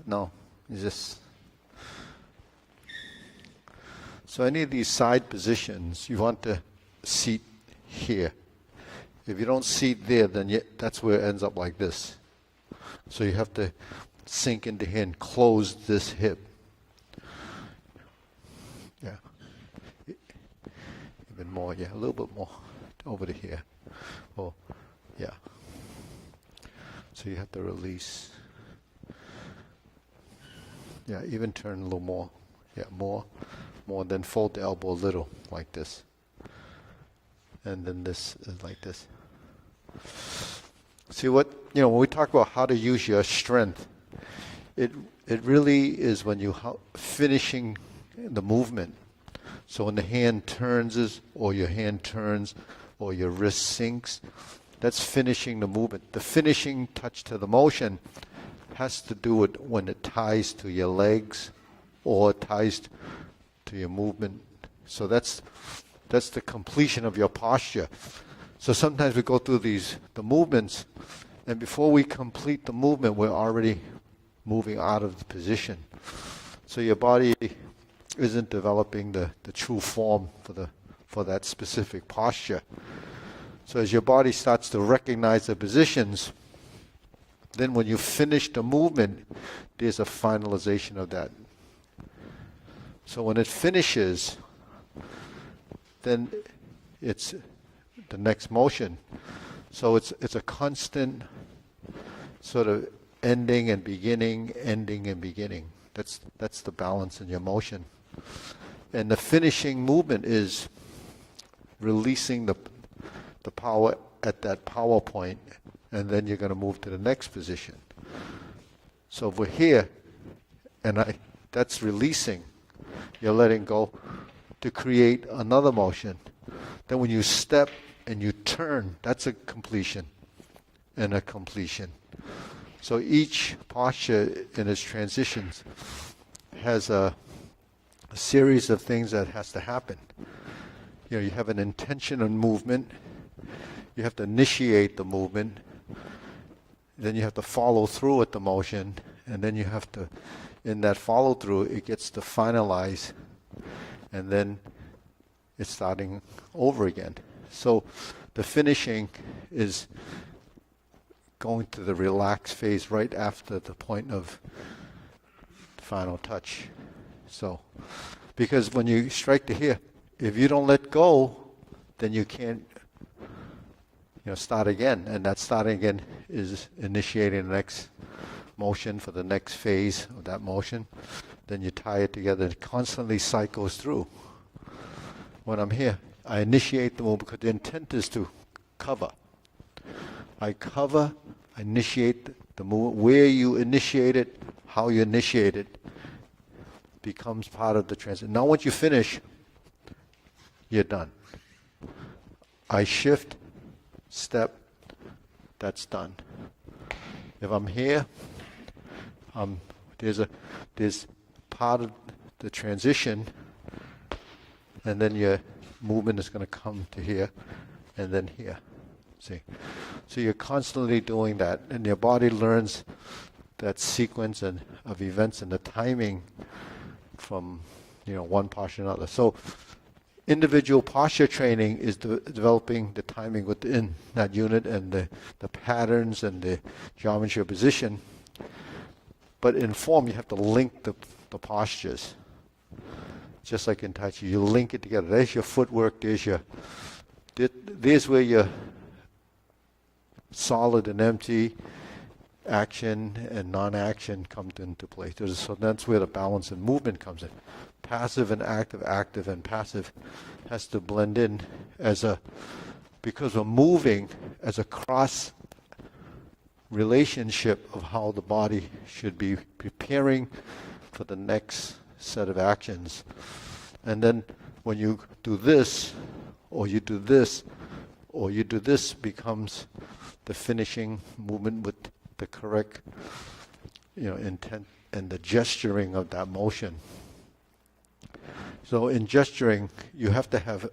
No, you just... So any of these side positions, you want to seat here. If you don't seat there, then that's where it ends up like this. So you have to sink into here and close this hip. Yeah. Even more, yeah, a little bit more over to here. Oh, yeah. So you have to release. Yeah, even turn a little more. Yeah, more, then fold the elbow a little, like this. And then this is like this. See what, when we talk about how to use your strength, it really is when you finishing the movement. So when the hand turns, or your hand turns, or your wrist sinks, that's finishing the movement. The finishing touch to the motion has to do with when it ties to your legs or ties to your movement. So that's the completion of your posture. So sometimes we go through the movements, and before we complete the movement, we're already moving out of the position. So your body isn't developing the true form for that specific posture. So as your body starts to recognize the positions, then when you finish the movement, there's a finalization of that. So when it finishes, then it's the next motion. So it's a constant sort of ending and beginning, ending and beginning. That's the balance in your motion. And the finishing movement is releasing the power at that power point, and then you're going to move to the next position. So if we're here, and that's releasing, you're letting go to create another motion. Then when you step and you turn, that's a completion and a completion. So each posture in its transitions has a series of things that has to happen. You have an intention on movement, you have to initiate the movement, then you have to follow through with the motion, and then you have to, in that follow through, it gets to finalize, and then it's starting over again. So the finishing is going to the relaxed phase right after the point of final touch. So, because when you strike to here, if you don't let go, then you can't start again. And that starting again is initiating the next motion for the next phase of that motion. Then you tie it together. It constantly cycles through. When I'm here, I initiate the movement because the intent is to cover. I cover, I initiate the movement. Where you initiate it, how you initiate it, becomes part of the transit. Now once you finish, you're done. I shift, step, that's done. If I'm here, there's part of the transition, and then your movement is going to come to here, and then here. See? So you're constantly doing that, and your body learns that sequence of events and the timing from one posture to another. So individual posture training is developing the timing within that unit and the patterns and the geometry of position. But in form, you have to link the postures. Just like in Tai Chi, you link it together. There's your footwork, there's where your solid and empty, action and non-action comes into play. So that's where the balance and movement comes in. Passive and active and passive has to blend in because we're moving as a cross relationship of how the body should be preparing for the next set of actions. And then when you do this, or you do this, or you do this, becomes the finishing movement with the correct intent and the gesturing of that motion. So in gesturing, you have to have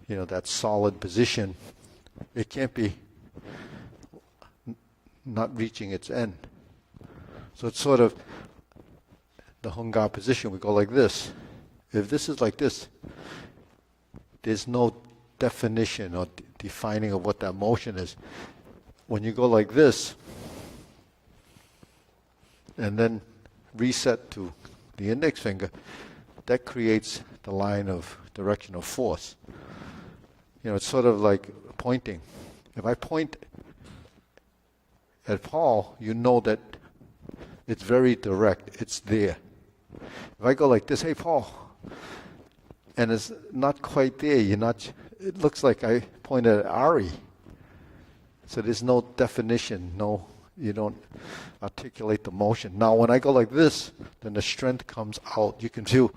that solid position. It can't be not reaching its end. So it's sort of the hunga position. We go like this. If this is like this, there's no definition or defining of what that motion is. When you go like this, and then reset to the index finger, that creates the line of direction of force. You know, it's sort of like pointing. If I point at Paul, you know that it's very direct. It's there. If I go like this, hey, Paul, and it's not quite there, it looks like I pointed at Ari. So there's no definition, you don't articulate the motion. Now when I go like this, then the strength comes out. You can feel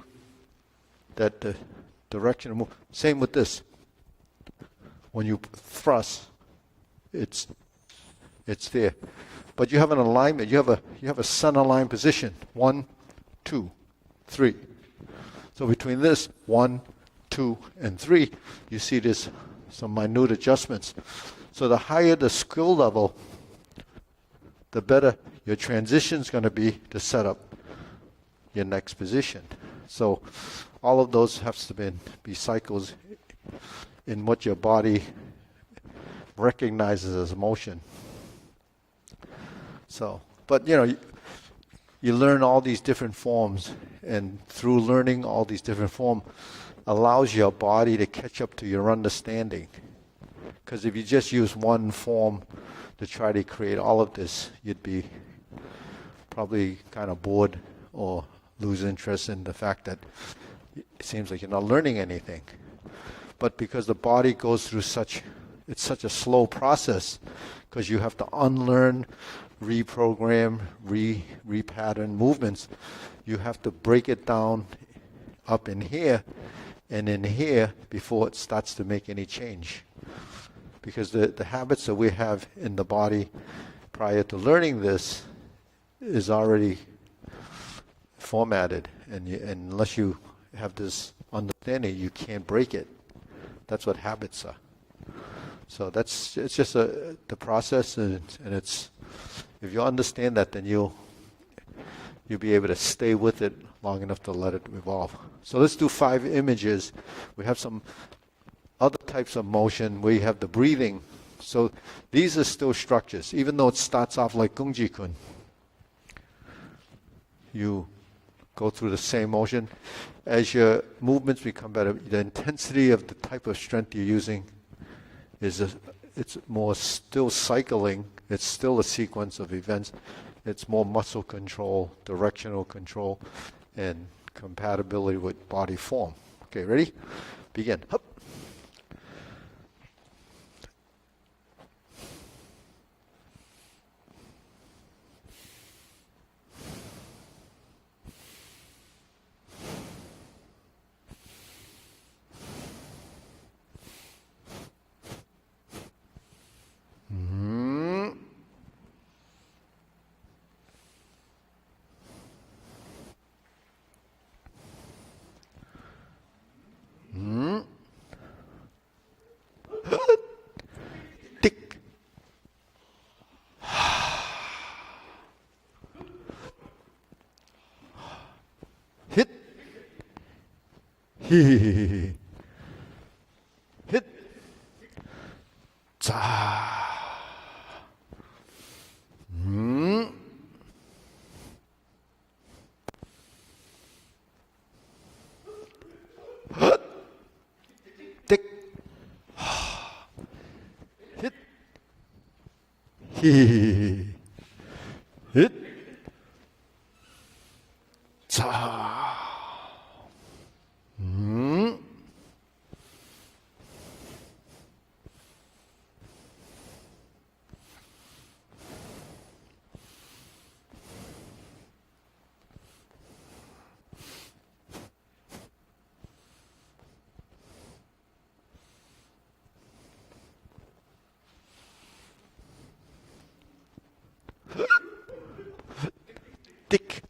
that the direction of move. Same with this. When you thrust, it's there. But you have an alignment. You have a sun aligned position. 1, 2, 3. So between this 1, 2, and 3, you see there's some minute adjustments. So the higher the skill level, the better your transition is going to be to set up your next position. So all of those have to be cycles in what your body recognizes as motion. So, but you learn all these different forms, and through learning all these different forms allows your body to catch up to your understanding. Because if you just use one form to try to create all of this, you'd be probably kind of bored or lose interest in the fact that it seems like you're not learning anything. But because the body goes through it's such a slow process, because you have to unlearn, reprogram, repattern movements. You have to break it down up in here and in here before it starts to make any change. Because the habits that we have in the body prior to learning this is already formatted, and unless you have this understanding, you can't break it. That's what habits are. So it's just the process, and it's, if you understand that, then you'll be able to stay with it long enough to let it evolve. So let's do 5 images. We have some other types of motion where you have the breathing. So these are still structures, even though it starts off like gung kun. You go through the same motion. As your movements become better, the intensity of the type of strength you're using it's more still cycling. It's still a sequence of events. It's more muscle control, directional control, and compatibility with body form. Okay, ready? Begin. Hup. Tick. Hit. Hee. Hit. Za. Hut. Tick. Hit. Hee. Hit. Za. Tick.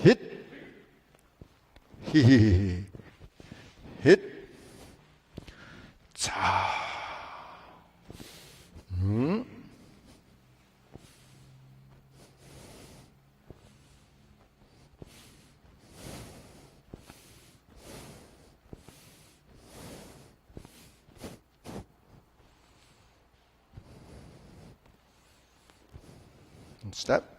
Hit. Hee. Hit. Za. step.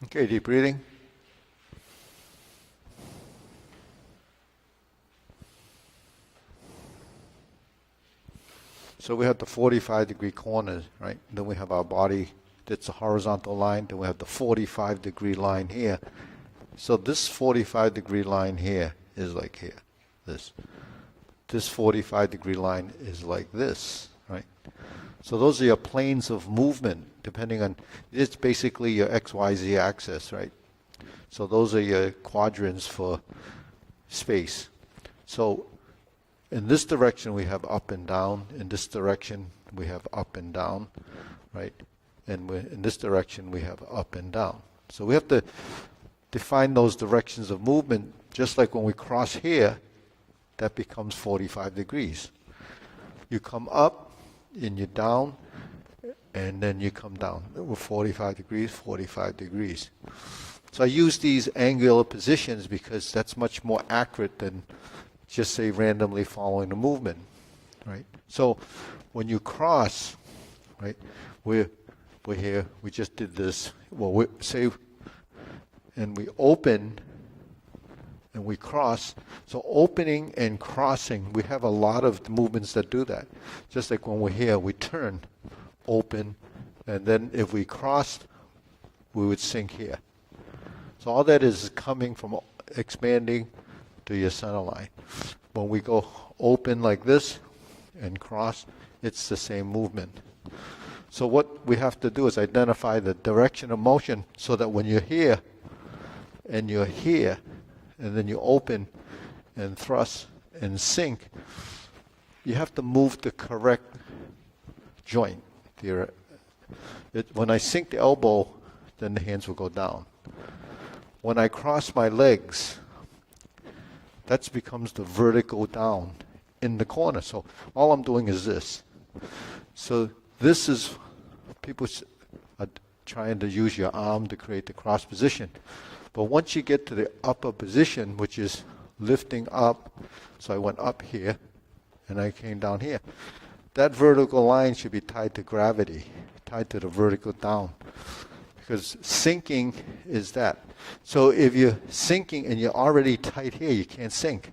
Okay, deep breathing. So we have the 45-degree corners, right? Then we have our body that's a horizontal line. Then we have the 45-degree line here. So this 45-degree line here is like here, this. This 45-degree line is like this, right? So those are your planes of movement, depending on, it's basically your XYZ axis, right? So those are your quadrants for space. So in this direction we have up and down. In this direction we have up and down, right? And in this direction we have up and down. So we have to define those directions of movement, just like when we cross here, that becomes 45 degrees. You come up and you're down, and then you come down. We're 45 degrees, 45 degrees. So I use these angular positions because that's much more accurate than just say randomly following the movement, right? So when you cross, right, we're here, we just did this, well, and we open and we cross. So opening and crossing, we have a lot of movements that do that. Just like when we're here, we turn, open, and then if we crossed, we would sink here. So all that is coming from expanding to your center line. When we go open like this and cross, it's the same movement. So what we have to do is identify the direction of motion so that when you're here, and then you open and thrust and sink, you have to move the correct joint. When I sink the elbow, then the hands will go down. When I cross my legs, that becomes the vertical down in the corner. So all I'm doing is this. So this is, people are trying to use your arm to create the cross position. But once you get to the upper position, which is lifting up, so I went up here and I came down here, that vertical line should be tied to gravity, tied to the vertical down. Because sinking is that. So if you're sinking and you're already tight here, you can't sink.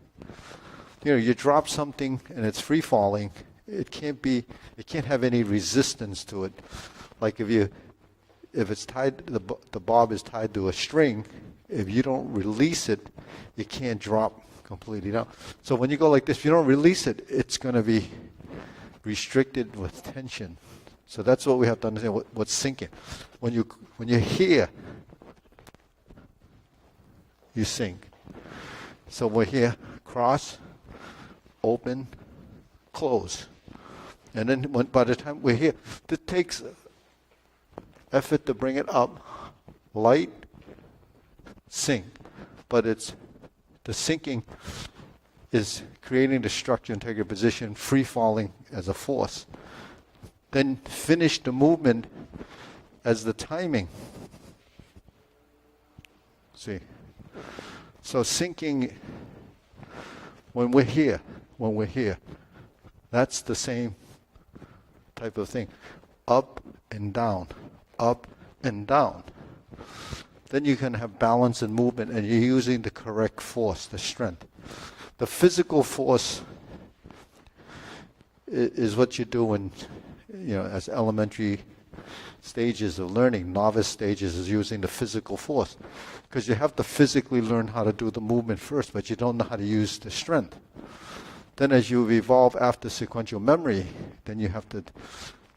You know, you drop something and it's free falling, it can't have any resistance to it. Like if it's tied, the bob is tied to a string, if you don't release it, you can't drop completely down. So when you go like this, if you don't release it, it's going to be restricted with tension. So that's what we have to understand, what's sinking. When you're here, you sink. So we're here, cross, open, close. And then by the time we're here, it takes effort to bring it up, light, sink. But the sinking is creating the structure and take a position, free falling as a force. Then finish the movement as the timing. See? So sinking, when we're here, that's the same type of thing. Up and down, up and down. Then you can have balance and movement, and you're using the correct force, the strength. The physical force is what you do when, as elementary stages of learning, novice stages is using the physical force. Because you have to physically learn how to do the movement first, but you don't know how to use the strength. Then as you evolve after sequential memory, then you have to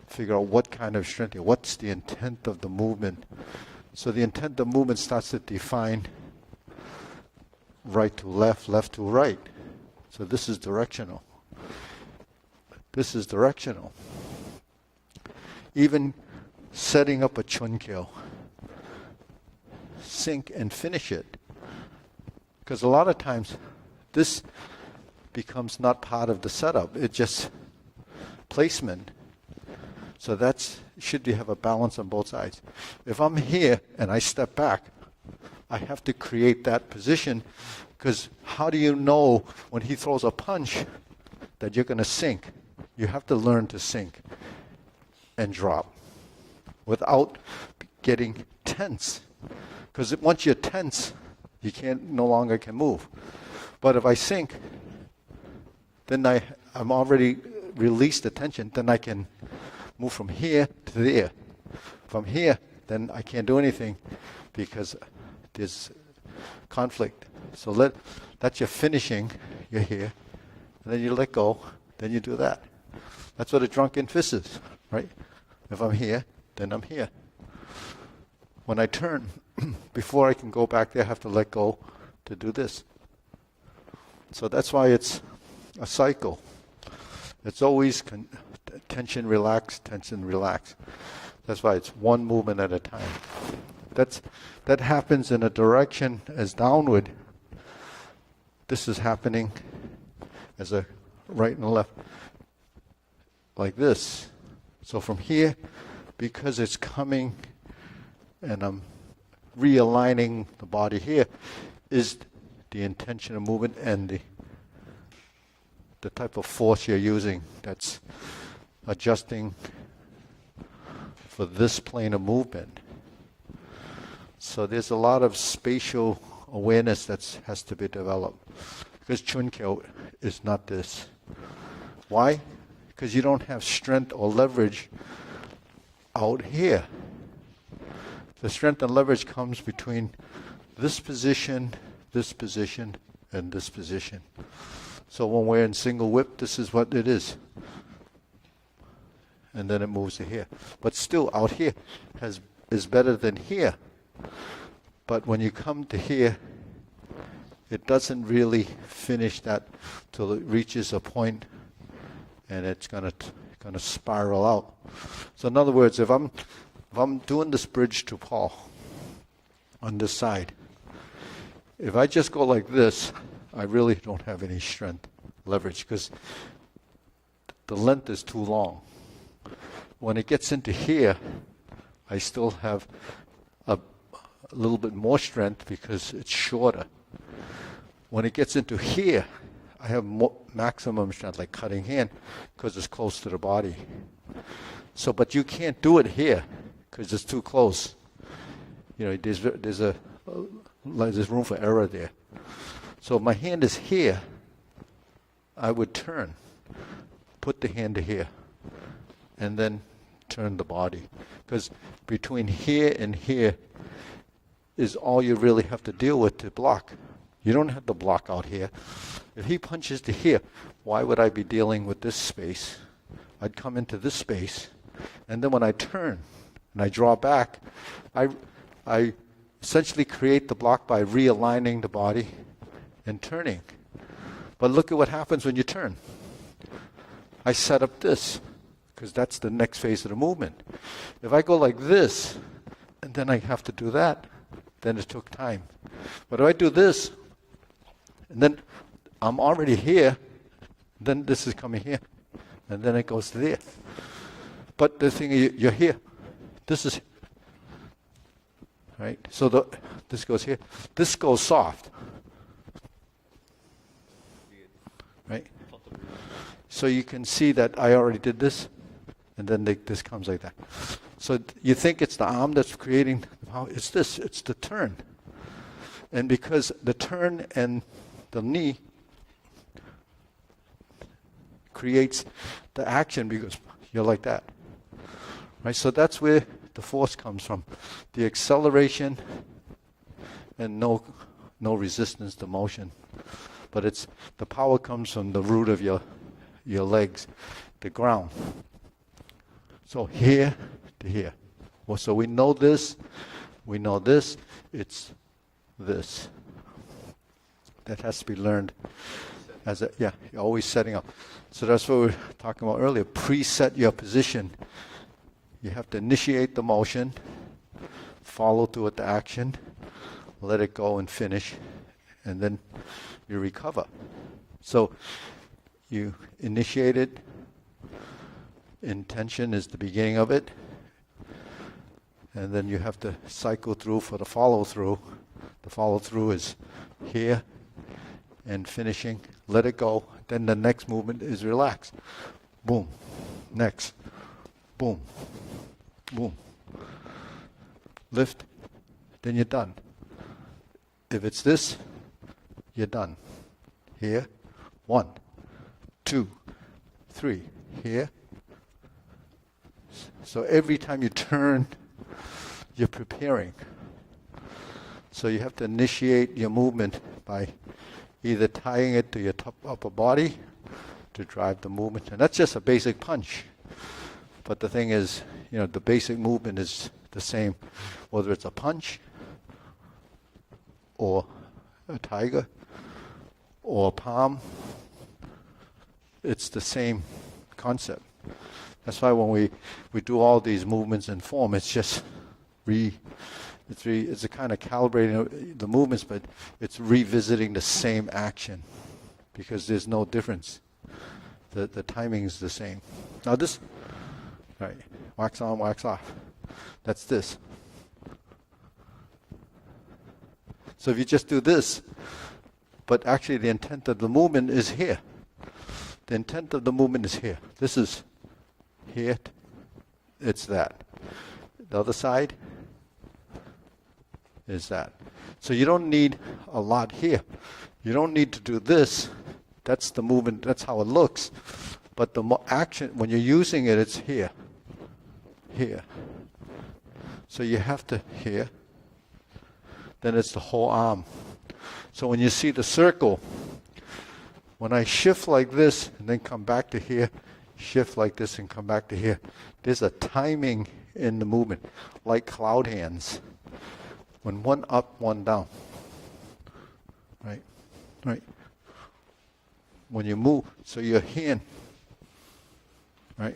figure out what kind of strength, what's the intent of the movement. So the intent of movement starts to define right to left, left to right. So this is directional. This is directional. Even setting up a chunkyo, sink and finish it. Because a lot of times this becomes not part of the setup. It's just placement. So should you have a balance on both sides. If I'm here and I step back, I have to create that position, because how do you know when he throws a punch that you're going to sink? You have to learn to sink and drop without getting tense. Because once you're tense, you no longer can move. But if I sink, then I'm already released the tension, then I can move from here to there. From here, then I can't do anything because there's conflict. So that's your finishing, you're here, and then you let go, then you do that. That's what a drunken fist is, right? If I'm here, then I'm here. When I turn, before I can go back there, I have to let go to do this. So that's why it's a cycle. It's always tension, relax, tension, relax. That's why it's one movement at a time. That happens in a direction as downward. This is happening as a right and left, like this. So from here, because it's coming and I'm realigning the body here, is the intention of movement and the type of force you're using that's adjusting for this plane of movement. So there's a lot of spatial awareness that has to be developed, because Chunkyo is not this. Why? Because you don't have strength or leverage out here. The strength and leverage comes between this position, and this position. So when we're in single whip, this is what it is. And then it moves to here. But still, out here is better than here. But when you come to here, it doesn't really finish that till it reaches a point and it's gonna spiral out. So in other words, if I'm doing this bridge to Paul on this side, if I just go like this, I really don't have any strength leverage because the length is too long. When it gets into here, I still have a little bit more strength because it's shorter. When it gets into here, I have maximum strength, like cutting hand, because it's close to the body. So, but you can't do it here because it's too close. You know, there's room for error there. So if my hand is here, I would turn, put the hand to here, and then turn the body. Because between here and here is all you really have to deal with to block. You don't have to block out here. If he punches to here, why would I be dealing with this space? I'd come into this space, and then when I turn and I draw back, I essentially create the block by realigning the body and turning. But look at what happens when you turn. I set up this, because that's the next phase of the movement. If I go like this, and then I have to do that, then it took time. But if I do this, and then I'm already here, then this is coming here, and then it goes there. But the thing is, you're here. This is, right? So this goes here. This goes soft. Right? So you can see that I already did this, and then this comes like that. So you think it's the arm that's creating the power. It's this. It's the turn. And because the turn and the knee creates the action because you're like that. Right? So that's where the force comes from. The acceleration and no resistance to motion. But it's the power comes from the root of your legs, the ground. So here to here. Well, so we know this, it's this. That has to be learned you're always setting up. So that's what we were talking about earlier. Preset your position. You have to initiate the motion, follow through with the action, let it go and finish, and then you recover. So you initiate it. Intention is the beginning of it. And then you have to cycle through for the follow-through. The follow-through is here and finishing. Let it go. Then the next movement is relax. Boom. Next. Boom. Boom. Lift. Then you're done. If it's this, you're done. Here. 1, 2, 3. Here. So every time you turn, you're preparing. So you have to initiate your movement by either tying it to your upper body to drive the movement. And that's just a basic punch. But the thing is, the basic movement is the same, whether it's a punch or a tiger or a palm. It's the same concept. That's why when we do all these movements in form, it's just it's a kind of calibrating the movements, but it's revisiting the same action because there's no difference. The timing is the same. Now this, right, wax on, wax off. That's this. So if you just do this, but actually the intent of the movement is here. The intent of the movement is here. This is here. It's that. The other side is that. So you don't need a lot here. You don't need to do this. That's the movement. That's how it looks. But the action, when you're using it, it's here. Here. So you have to here. Then it's the whole arm. So when you see the circle, when I shift like this and then come back to here, shift like this and come back to here, there's a timing in the movement, like cloud hands. When one up, one down. Right? right? When you move, so your hand, right?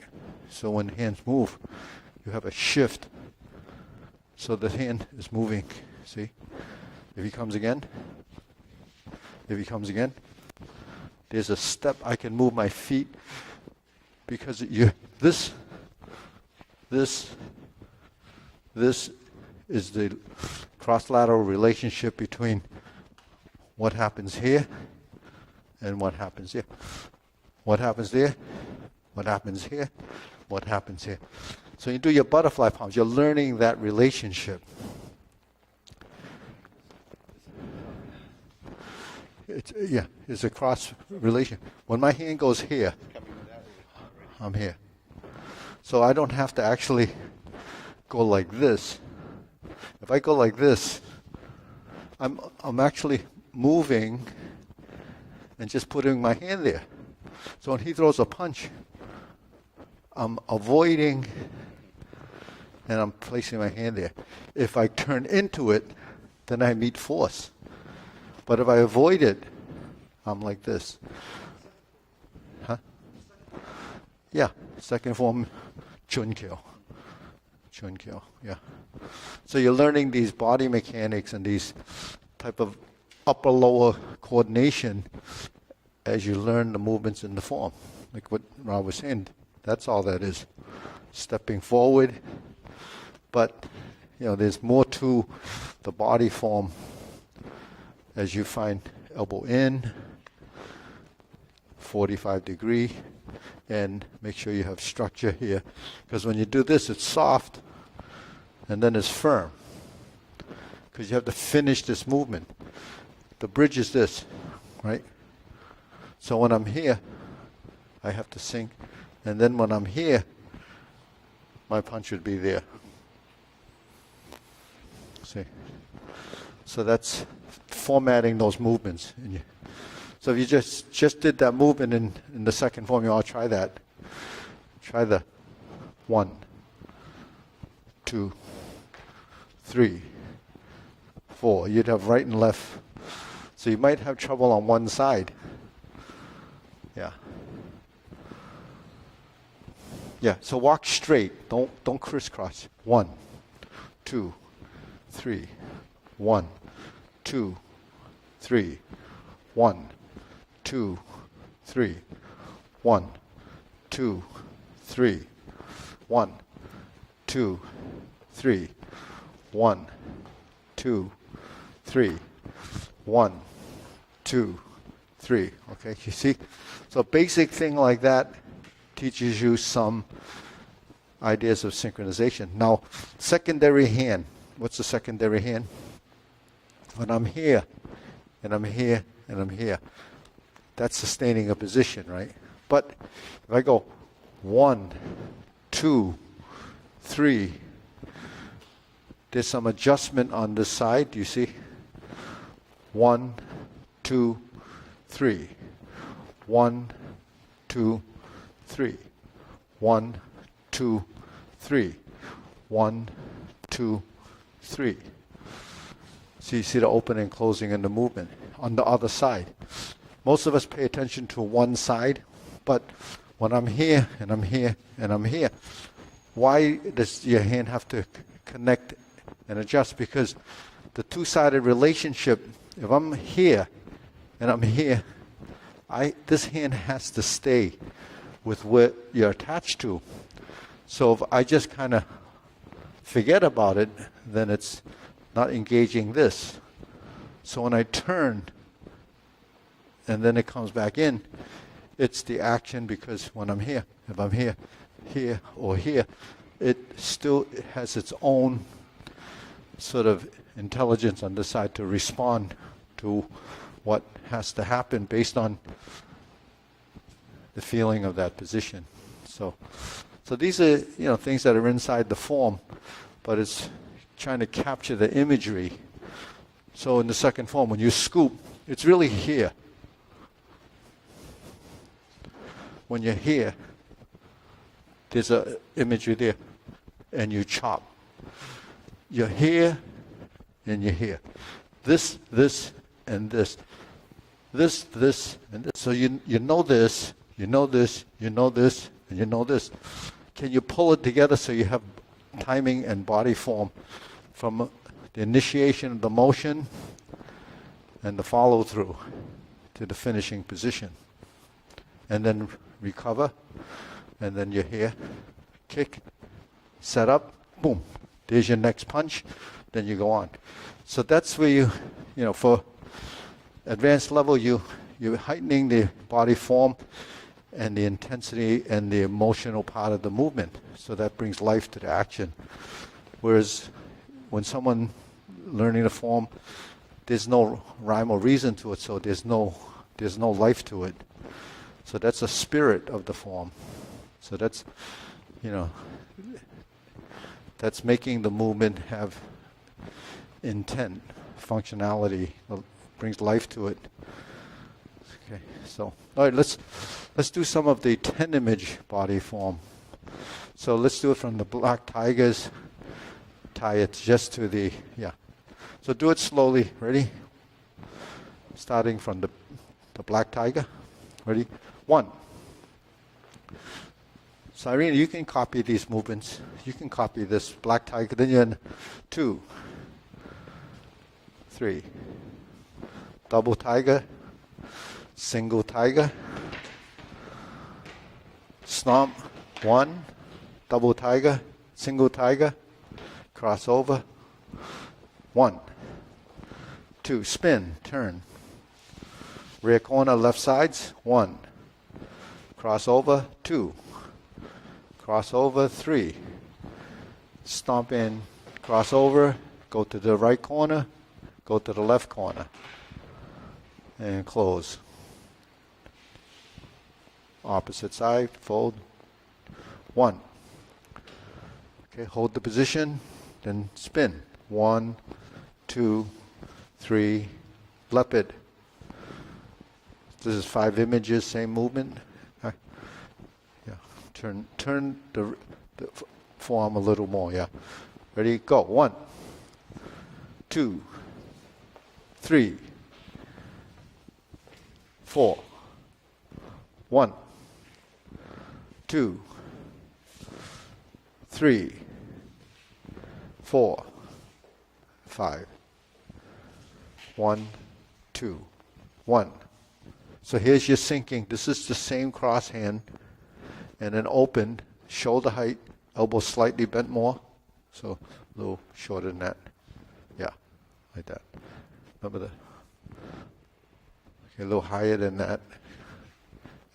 So when hands move, you have a shift. So the hand is moving, see? If he comes again, there's a step. I can move my feet because this is the cross-lateral relationship between what happens here and what happens here. What happens there, what happens here, what happens here. So you do your butterfly palms, you're learning that relationship. It's a cross relation. When my hand goes here, I'm here. So I don't have to actually go like this. If I go like this, I'm actually moving and just putting my hand there. So when he throws a punch, I'm avoiding and I'm placing my hand there. If I turn into it, then I meet force. But if I avoid it, I'm like this. Huh? Yeah, second form, chunkyo. Chunkyo, yeah. So you're learning these body mechanics and these type of upper-lower coordination as you learn the movements in the form. Like what Rob was saying, that's all that is. Stepping forward, but there's more to the body form as you find elbow in, 45 degree, and make sure you have structure here. Because when you do this, it's soft, and then it's firm. Because you have to finish this movement. The bridge is this, right? So when I'm here, I have to sink. And then when I'm here, my punch would be there. See? So that's formatting those movements. So if you just did that movement in the second form, I'll try that. Try the 1, 2, 3, 4. You'd have right and left. So you might have trouble on one side. Yeah. Yeah, so walk straight. Don't crisscross. 1, 2, 3. 1, 2, 3. 1, 2, 3. 1, 2, 3. 1, 2, 3. 1, 2, 3. 1, 2, 3. Okay, you see? So a basic thing like that teaches you some ideas of synchronization. Now, secondary hand. What's the secondary hand? When I'm here, and I'm here, and I'm here, that's sustaining a position, right? But if I go 1, 2, 3, there's some adjustment on this side. Do you see? 1, 2, 3. 1, 2, 3. 1, 2, 3. 1, 2, 3. So you see the opening and closing in the movement on the other side. Most of us pay attention to one side, but when I'm here and I'm here and I'm here, why does your hand have to connect and adjust? Because the two-sided relationship, if I'm here and I'm here, this hand has to stay with what you're attached to. So if I just kind of forget about it, then it's not engaging this. So when I turn and then it comes back in, it's the action, because when I'm here, if I'm here, here, or here, it still has its own sort of intelligence on this side to respond to what has to happen based on the feeling of that position. So these are things that are inside the form, but it's trying to capture the imagery. So in the second form, when you scoop, it's really here. When you're here, there's an imagery there, and you chop. You're here, and you're here. This, and this. this, and this. So you know this, you know this, you know this, and you know this. Can you pull it together so you have timing and body form from the initiation of the motion and the follow through to the finishing position? And then recover, and then you're here, kick, set up, boom. There's your next punch, then you go on. So that's where you know, for advanced level, you're heightening the body form and the intensity and the emotional part of the movement. So that brings life to the action. Whereas when someone learning the form, there's no rhyme or reason to it, so there's no life to it. So that's a spirit of the form. So that's, you know, that's making the movement have intent, functionality, brings life to it. Okay, so all right, let's do some of the 10-image body form. So let's do it from the black tigers. Tie it just to the, yeah. So do it slowly. Ready? Starting from the black tiger. Ready? 1. So Irene, you can copy these movements. You can copy this black tiger. Then you're in 2, 3. Double tiger. Single tiger. Stomp. 1. Double tiger. Single tiger. Crossover. 1. 2. Spin. Turn. Rear corner, left sides. 1. Crossover. 2. Crossover. 3. Stomp in. Crossover. Go to the right corner. Go to the left corner. And close. Opposite side. Fold. 1. Okay, hold the position. Then spin. 1, 2, 3. Leopard. This is 5 images, same movement. Yeah. Turn the form a little more. Yeah. Ready? Go. 1, 2, 3, 4. 1, 2, 3, 4, 5. 1, 2, 1. So here's your sinking. This is the same cross hand. And then open, shoulder height, elbow slightly bent more. So a little shorter than that. Yeah, like that. Remember okay, a little higher than that.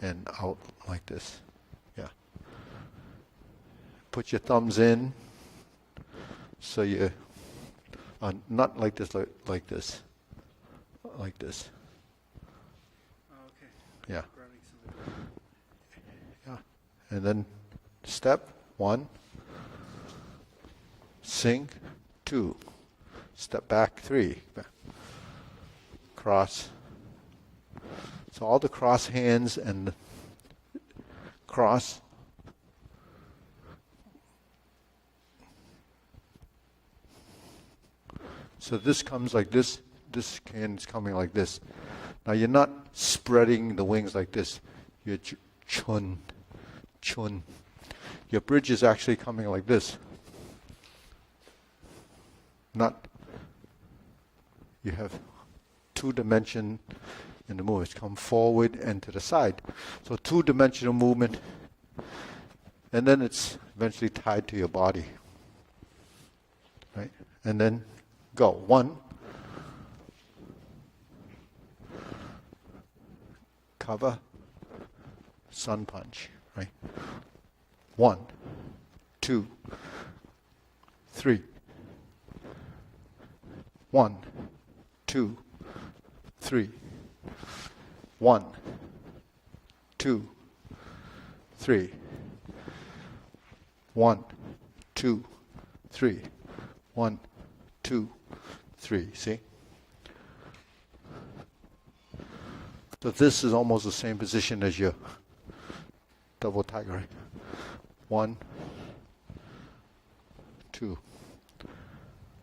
And out like this. Yeah. Put your thumbs in. So you not like this, like this. Like this. Yeah. Yeah. And then step 1. Sink 2. Step back 3. Cross. So all the cross hands and the cross. So this comes like this. This hand's coming like this. Now you're not spreading the wings like this. You're chun, chun. Your bridge is actually coming like this. Not, you have 2-dimension in the movement. Come forward and to the side. So 2-dimensional movement. And then it's eventually tied to your body. Right? And then go. 1. Cover, sun punch, right? 1, 2, 3. 1, 2, 3. 1, 2, 3. 1, 2, 3. 1, 2, 3. See? So this is almost the same position as your double tiger, right? 1, 2.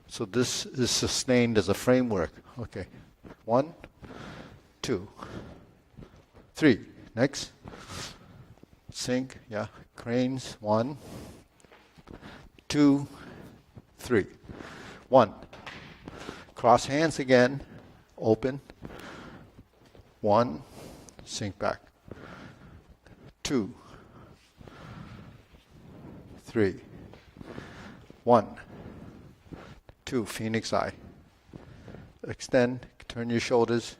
So this is sustained as a framework. Okay. 1, 2, 3. Next. Sink, yeah. Cranes, 1, 2, 3. 1. Cross hands again. Open. 1. Sink back. 2, 3. 1, 2. Phoenix eye. Extend. Turn your shoulders.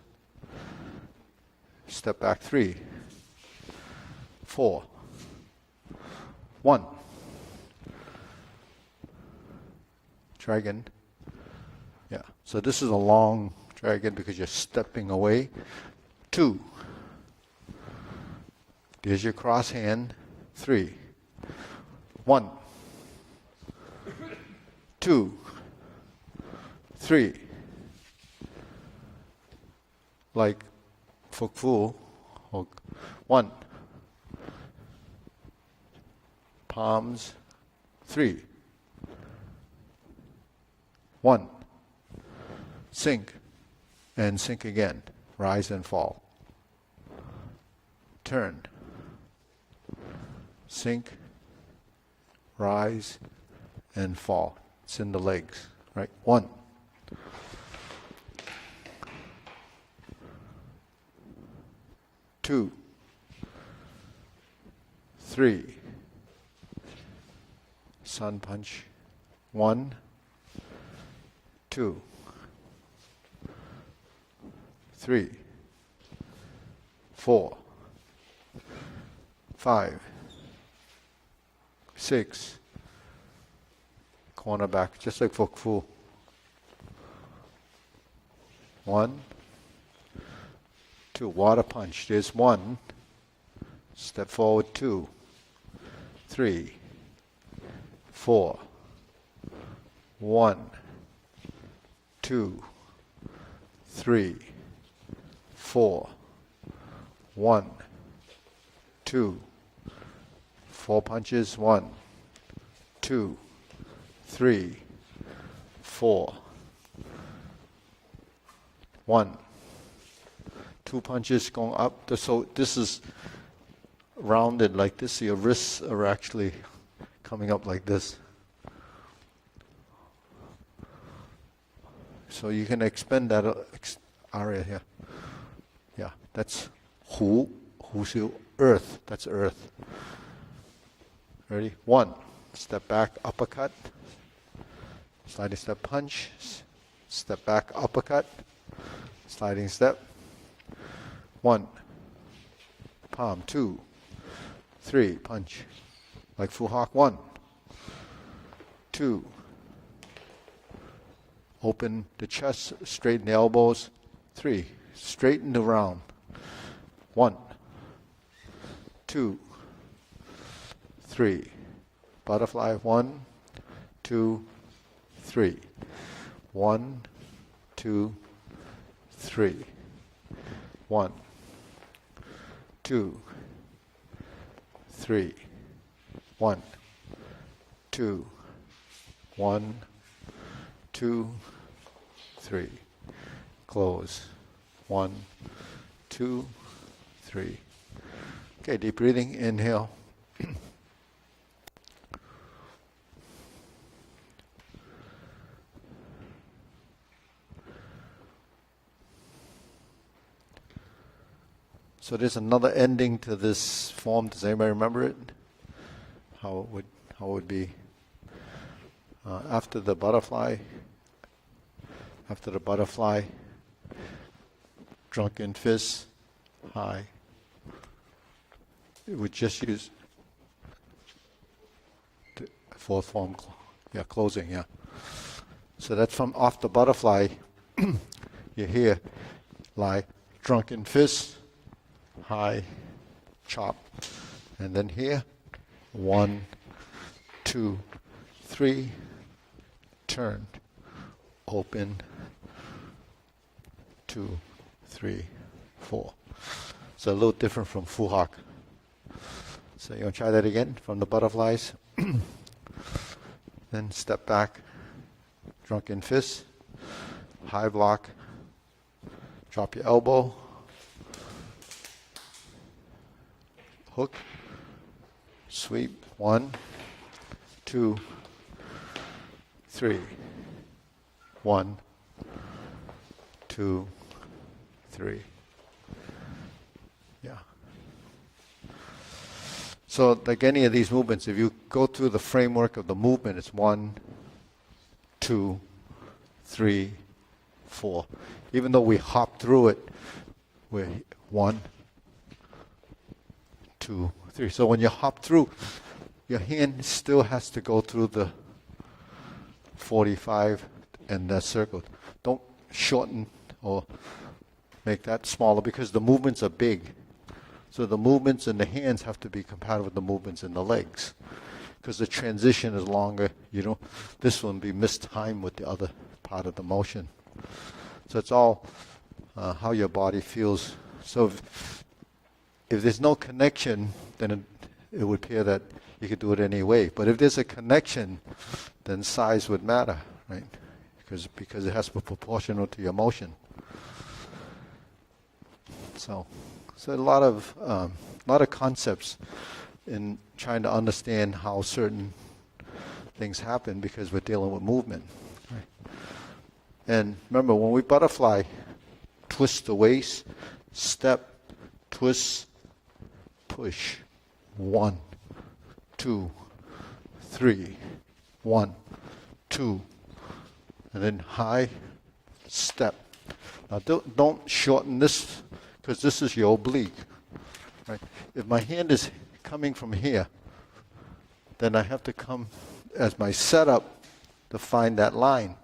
Step back. 3, 4. 1. Dragon. Yeah. So this is a long dragon because you're stepping away. 2. There's your cross hand. 3. 1. 2. 3. Like kungfu. 1. Palms. 3. 1. Sink. And sink again. Rise and fall. Turn. Sink. Rise and fall. It's in the legs. Right? 1. 2. 3. Sun punch. 1, 2, 3, 4, 5, 6. Corner back, just like kungfu. 1, 2. Water punch. There's 1. Step forward. 2, 3, 4. 1, 2, 3, 4. 1, 2. 4 punches. 1, 2, 3, 4. 1. 2 punches going up. So this is rounded like this. So your wrists are actually coming up like this. So you can expand that area here. Yeah, that's hu. Hu's earth. That's earth. Ready? 1. Step back, uppercut. Sliding step punch. Step back, uppercut. Sliding step. 1. Palm. 2, 3. Punch. Like Fu Hawk. 1, 2. Open the chest, straighten the elbows. 3. Straighten the round. 1, 2, 3. Butterfly. 1, 2, 3. 1, 2, 3. 1, 2, 3. 1, 2. 1, 2, 3. Close. 1, 2, 3. Okay, deep breathing. Inhale. So there's another ending to this form. Does anybody remember it? How it would be after the butterfly. After the butterfly, drunken fist, high. It would just use the fourth form. Yeah, closing. Yeah. So that's from off the butterfly. You hear lie, drunken fist. High, chop, and then here, 1, 2, 3, turn, open, 2, 3, 4. So a little different from Fu Hawk. So you want to try that again from the butterflies. Then step back, drunken fist, high block, drop your elbow, hook, sweep, 1, 2, 3. 1, 2, 3. Yeah. So like any of these movements, if you go through the framework of the movement, it's 1, 2, 3, 4. Even though we hop through it, we're 1, 2, 3. So when you hop through, your hand still has to go through the 45 and that circle. Don't shorten or make that smaller because the movements are big. So the movements in the hands have to be compatible with the movements in the legs. Because the transition is longer, this one be mistimed with the other part of the motion. So it's all how your body feels. So if there's no connection, then it would appear that you could do it any way. But if there's a connection, then size would matter, right? Because it has to be proportional to your motion. So a lot of concepts in trying to understand how certain things happen because we're dealing with movement. Right? And remember, when we butterfly, twist the waist, step, twist, push. 1, 2, 3. 1, 2. And then high, step. Now don't shorten this because this is your oblique. Right? If my hand is coming from here, then I have to come as my setup to find that line.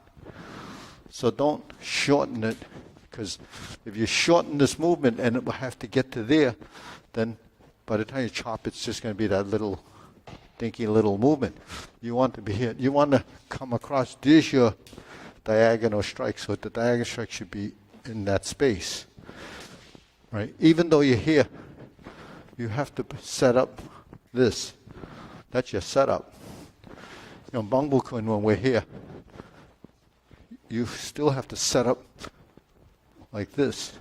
So don't shorten it because if you shorten this movement and it will have to get to there, then by the time you chop, it's just going to be that little dinky little movement. You want to be here. You want to come across. There's your diagonal strike. So the diagonal strike should be in that space. Right? Even though you're here, you have to set up this. That's your setup. Bangbu Kun, when we're here, you still have to set up like this.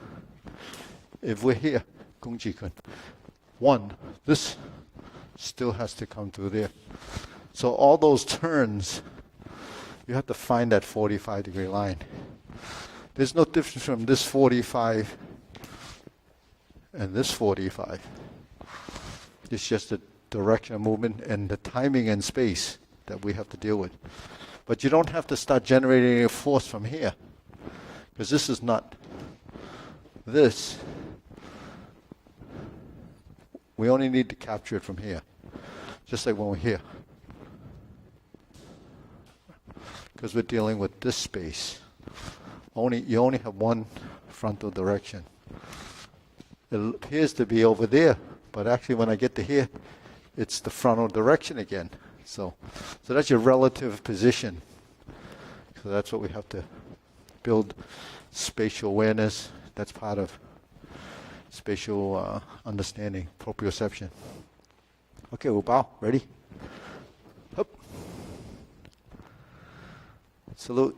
If we're here, Gungji Kun, 1, this still has to come through there. So all those turns, you have to find that 45-degree line. There's no difference from this 45 and this 45. It's just the direction of movement and the timing and space that we have to deal with. But you don't have to start generating any force from here, because this is not this. We only need to capture it from here, just like when we're here. Because we're dealing with this space. You only have one frontal direction. It appears to be over there, but actually when I get to here, it's the frontal direction again. So that's your relative position. So that's what we have to build spatial awareness. That's part of spatial understanding, proprioception. Okay, we'll bow. Ready? Hup. Salute.